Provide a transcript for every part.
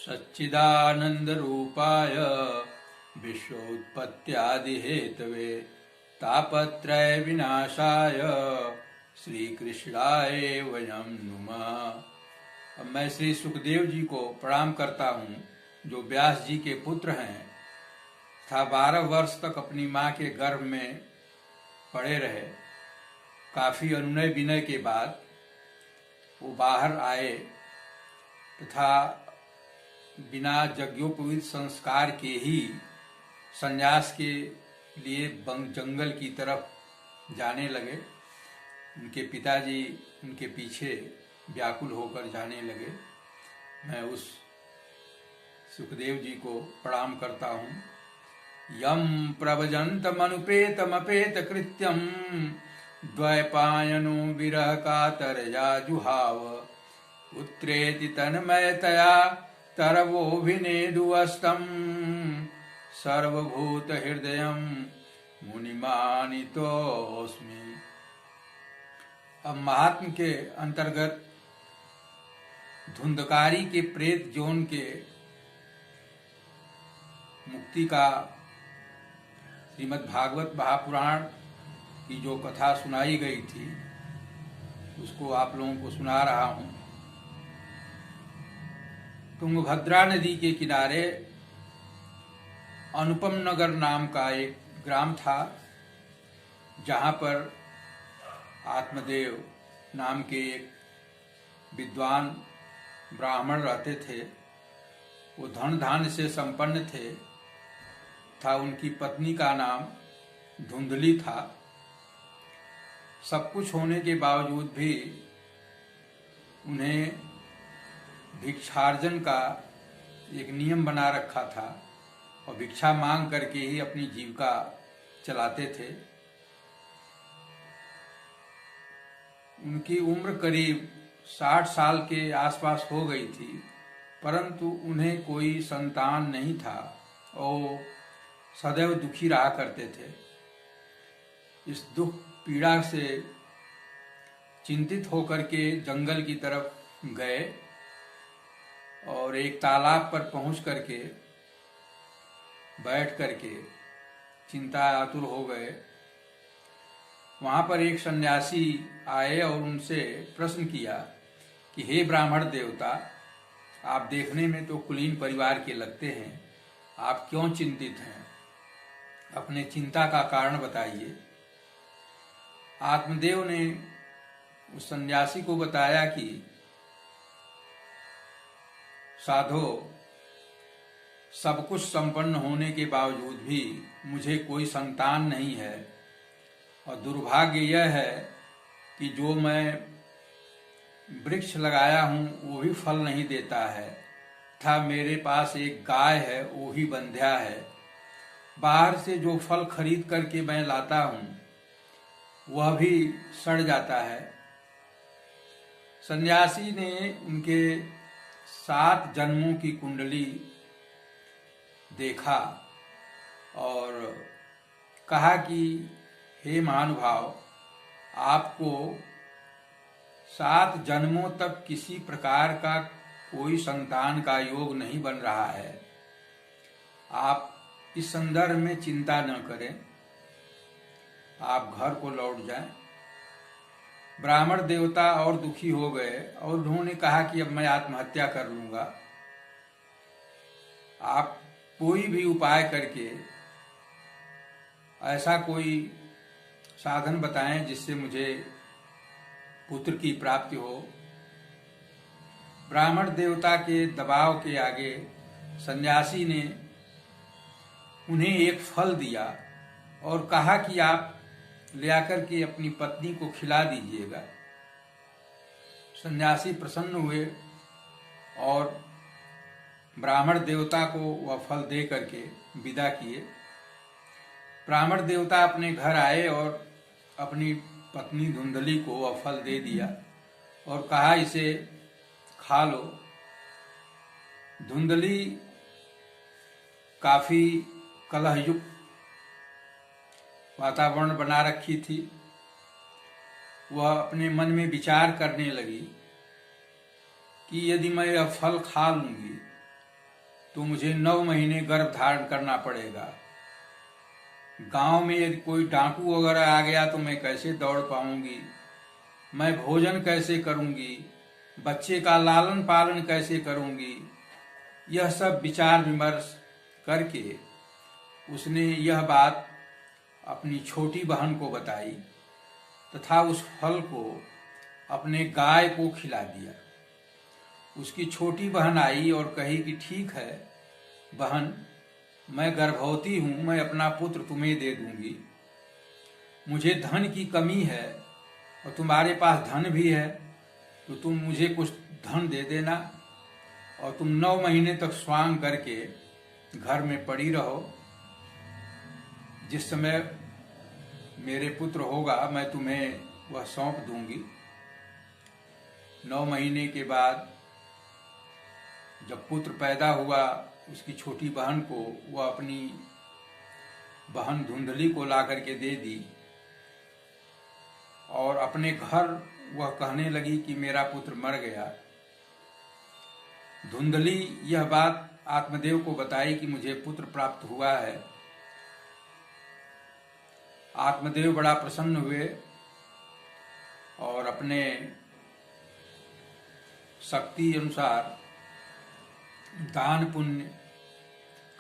सच्चिदानन्दरूपाय विश्वोत्पत्त्यादिहेतवे तापत्रय विनाशाय श्रीकृष्णाय वयं नुमः। अब मैं श्री सुखदेव जी को प्रणाम करता हूँ, जो व्यास जी के पुत्र हैं तथा 12 वर्ष तक अपनी माँ के गर्भ में पड़े रहे। काफी अनुनय विनय के बाद वो बाहर आए तथा बिना यज्ञोपवीत संस्कार के ही संन्यास के लिए जंगल की तरफ जाने लगे। उनके पिताजी उनके पीछे व्याकुल होकर जाने लगे। मैं उस सुखदेव जी को प्रणाम करता हूँ। यम प्रव्रजन्तमनुपेतमपेत कृत्यम द्वैपायनो विरह कातरया जुहाव उत्रेति तन्मयतया तरवोभिनेदुवस्तम् सर्वभूत हृदयं मुनिमानितोऽस्मि। अब महात्म के अंतर्गत धुंधकारी के प्रेत जोन के मुक्ति का श्रीमद् भागवत महापुराण की जो कथा सुनाई गई थी उसको आप लोगों को सुना रहा हूँ। तुंगभद्रा नदी के किनारे अनुपम नगर नाम का एक ग्राम था, जहाँ पर आत्मदेव नाम के एक विद्वान ब्राह्मण रहते थे। वो धन धान्य से संपन्न थे था। उनकी पत्नी का नाम धुंधली था। सब कुछ होने के बावजूद भी उन्हें भिक्षार्जन का एक नियम बना रखा था और भिक्षा मांग करके ही अपनी जीविका चलाते थे। उनकी उम्र करीब 60 साल के आसपास हो गई थी, परंतु उन्हें कोई संतान नहीं था और सदैव दुखी रहा करते थे। इस दुख पीड़ा से चिंतित होकर के जंगल की तरफ गए और एक तालाब पर पहुंच करके बैठ करके चिंता आतुर हो गए। वहां पर एक सन्यासी आए और उनसे प्रश्न किया कि हे ब्राह्मण देवता, आप देखने में तो कुलीन परिवार के लगते हैं, आप क्यों चिंतित हैं? अपने चिंता का कारण बताइए। आत्मदेव ने उस सन्यासी को बताया कि साधो, सब कुछ संपन्न होने के बावजूद भी मुझे कोई संतान नहीं है और दुर्भाग्य यह है कि जो मैं वृक्ष लगाया हूँ वो भी फल नहीं देता है तथा मेरे पास एक गाय है, वो ही बंध्या है। बाहर से जो फल खरीद करके मैं लाता हूँ वह भी सड़ जाता है। सन्यासी ने उनके 7 जन्मों की कुंडली देखा और कहा कि हे महानुभाव, आपको 7 जन्मों तक किसी प्रकार का कोई संतान का योग नहीं बन रहा है। आप इस संदर्भ में चिंता न करें, आप घर को लौट जाएं। ब्राह्मण देवता और दुखी हो गए और उन्होंने कहा कि अब मैं आत्महत्या कर लूंगा। आप कोई भी उपाय करके ऐसा कोई साधन बताएं जिससे मुझे पुत्र की प्राप्ति हो। ब्राह्मण देवता के दबाव के आगे सन्यासी ने उन्हें एक फल दिया और कहा कि आप ले आकर के अपनी पत्नी को खिला दीजिएगा। सन्यासी प्रसन्न हुए और ब्राह्मण देवता को वह फल दे करके विदा किए। ब्राह्मण देवता अपने घर आए और अपनी पत्नी धुंधली को वह फल दे दिया और कहा इसे खा लो। धुंधली काफी कलहयुक्त वातावरण बना रखी थी। वह अपने मन में विचार करने लगी कि यदि मैं यह फल खा लूंगी तो मुझे 9 महीने गर्भ धारण करना पड़ेगा। गांव में यदि कोई डाकू वगैरह आ गया तो मैं कैसे दौड़ पाऊंगी, मैं भोजन कैसे करूंगी, बच्चे का लालन पालन कैसे करूंगी। यह सब विचार विमर्श करके उसने यह बात अपनी छोटी बहन को बताई तथा उस फल को अपने गाय को खिला दिया। उसकी छोटी बहन आई और कही कि ठीक है बहन, मैं गर्भवती हूं, मैं अपना पुत्र तुम्हें दे दूंगी। मुझे धन की कमी है और तुम्हारे पास धन भी है, तो तुम मुझे कुछ धन दे देना और तुम 9 महीने तक स्वांग करके घर में पड़ी रहो। जिस समय मेरे पुत्र होगा मैं तुम्हें वह सौंप दूंगी। 9 महीने के बाद जब पुत्र पैदा हुआ, उसकी छोटी बहन को वह अपनी बहन धुंधली को ला करके दे दी और अपने घर वह कहने लगी कि मेरा पुत्र मर गया। धुंधली यह बात आत्मदेव को बताई कि मुझे पुत्र प्राप्त हुआ है। आत्मदेव बड़ा प्रसन्न हुए और अपने शक्ति अनुसार दान पुण्य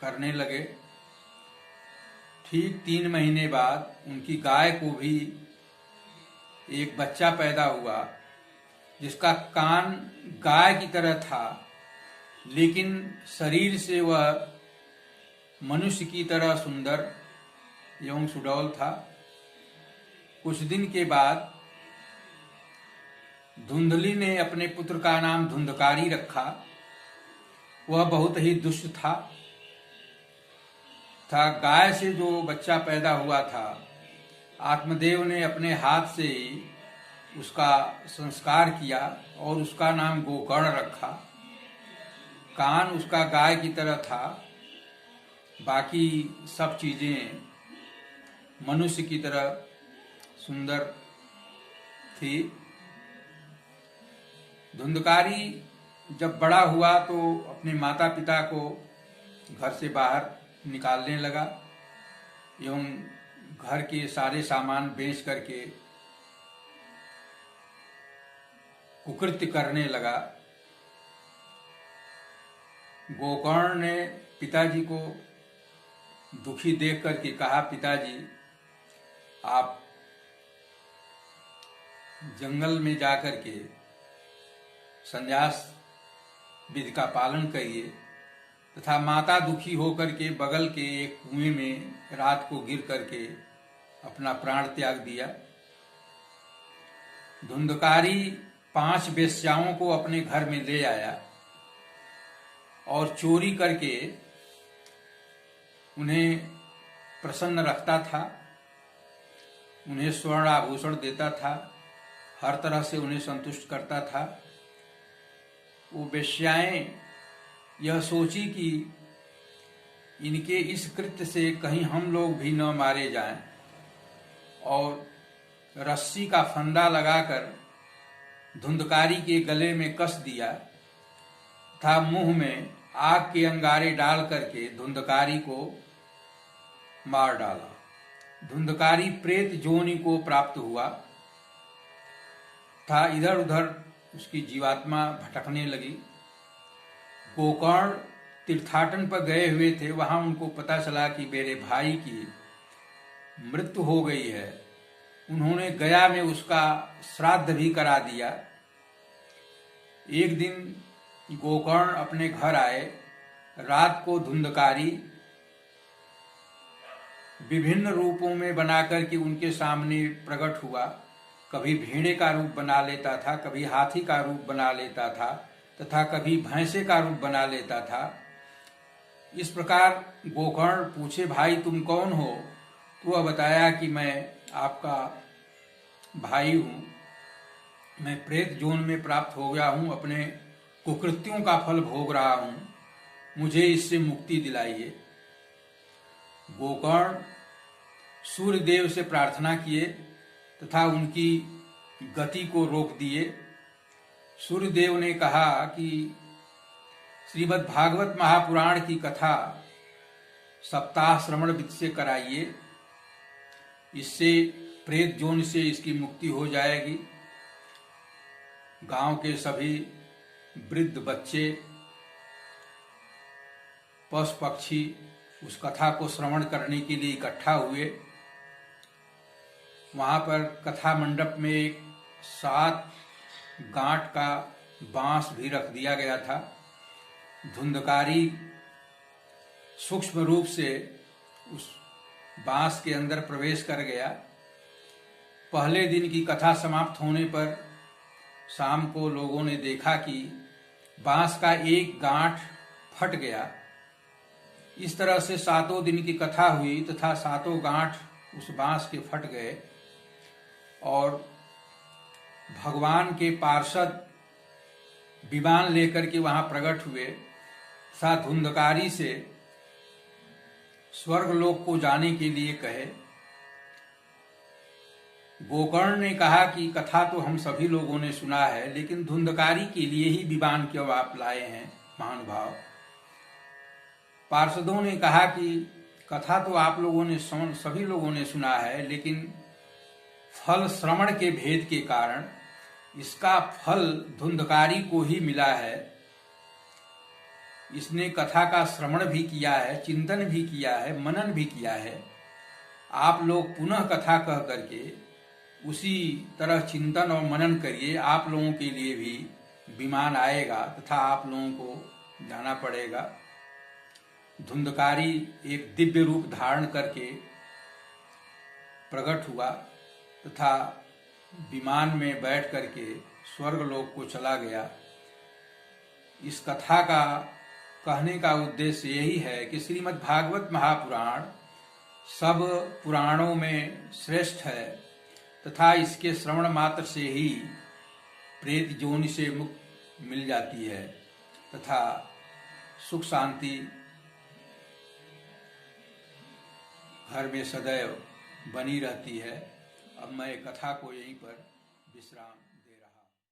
करने लगे। ठीक 3 महीने बाद उनकी गाय को भी एक बच्चा पैदा हुआ जिसका कान गाय की तरह था, लेकिन शरीर से वह मनुष्य की तरह सुंदर एवं सुडौल था। कुछ दिन के बाद धुंधली ने अपने पुत्र का नाम धुंधकारी रखा। वह बहुत ही दुष्ट था। गाय से जो बच्चा पैदा हुआ था, आत्मदेव ने अपने हाथ से ही उसका संस्कार किया और उसका नाम गोकर्ण रखा। कान उसका गाय की तरह था, बाकी सब चीजें मनुष्य की तरह सुंदर थी। धुंधकारी जब बड़ा हुआ तो अपने माता पिता को घर से बाहर निकालने लगा एवं घर के सारे सामान बेच करके कुकृत्य करने लगा। गोकर्ण ने पिताजी को दुखी देख करके कहा, पिताजी आप जंगल में जाकर के संन्यास विधि का पालन करिए तथा माता दुखी होकर के बगल के एक कुएं में रात को गिर करके अपना प्राण त्याग दिया। धुंधकारी 5 वेश्याओं को अपने घर में ले आया और चोरी करके उन्हें प्रसन्न रखता था, उन्हें स्वर्ण आभूषण देता था, हर तरह से उन्हें संतुष्ट करता था। वो वेश्याएं यह सोची कि इनके इस कृत्य से कहीं हम लोग भी न मारे जाएं, और रस्सी का फंदा लगाकर धुंधकारी के गले में कस दिया था, मुंह में आग के अंगारे डाल करके धुंधकारी को मार डाला। धुंधकारी प्रेत जोनि को प्राप्त हुआ था। इधर उधर उसकी जीवात्मा भटकने लगी। गोकर्ण तीर्थाटन पर गए हुए थे, वहां उनको पता चला कि मेरे भाई की मृत्यु हो गई है। उन्होंने गया में उसका श्राद्ध भी करा दिया। एक दिन गोकर्ण अपने घर आए। रात को धुंधकारी विभिन्न रूपों में बनाकर के उनके सामने प्रकट हुआ। कभी भेड़े का रूप बना लेता था, कभी हाथी का रूप बना लेता था तथा कभी भैंसे का रूप बना लेता था। इस प्रकार गोकर्ण पूछे, भाई तुम कौन हो? तो वह बताया कि मैं आपका भाई हूँ, मैं प्रेत जोन में प्राप्त हो गया हूँ, अपने कुकृत्यों का फल भोग रहा हूँ, मुझे इससे मुक्ति दिलाइए। गोकर्ण सूर्य देव से प्रार्थना किए तथा उनकी गति को रोक दिए। सूर्य देव ने कहा कि श्रीमद् भागवत महापुराण की कथा सप्ताह श्रवण विधि से कराइए। इससे प्रेत जोन से इसकी मुक्ति हो जाएगी। गांव के सभी वृद्ध, बच्चे, पशु पक्षी उस कथा को श्रवण करने के लिए इकट्ठा हुए। वहां पर कथा मंडप में एक 7 गांठ का बांस भी रख दिया गया था। धुंधकारी सूक्ष्म रूप से उस बांस के अंदर प्रवेश कर गया। पहले दिन की कथा समाप्त होने पर शाम को लोगों ने देखा कि बांस का एक गांठ फट गया। इस तरह से 7 दिन की कथा हुई तथा 7 गांठ उस बांस के फट गए और भगवान के पार्षद विमान लेकर के वहां प्रकट हुए तथा धुंधकारी से स्वर्गलोक को जाने के लिए कहे। गोकर्ण ने कहा कि कथा तो हम सभी लोगों ने सुना है, लेकिन धुंधकारी के लिए ही विमान क्यों आप लाए हैं महानुभाव। पार्षदों ने कहा कि कथा तो आप लोगों ने सभी लोगों ने सुना है, लेकिन फल श्रवण के भेद के कारण इसका फल धुंधकारी को ही मिला है। इसने कथा का श्रवण भी किया है, चिंतन भी किया है, मनन भी किया है। आप लोग पुनः कथा कह करके उसी तरह चिंतन और मनन करिए। आप लोगों के लिए भी विमान आएगा तथा आप लोगों को जाना पड़ेगा। धुंधकारी एक दिव्य रूप धारण करके प्रकट हुआ तथा विमान में बैठ करके स्वर्गलोक को चला गया। इस कथा का कहने का उद्देश्य यही है कि श्रीमद् भागवत महापुराण सब पुराणों में श्रेष्ठ है तथा इसके श्रवण मात्र से ही प्रेत जोनि से मुक्ति मिल जाती है तथा सुख शांति घर में सदैव बनी रहती है। अब मैं कथा को यहीं पर विश्राम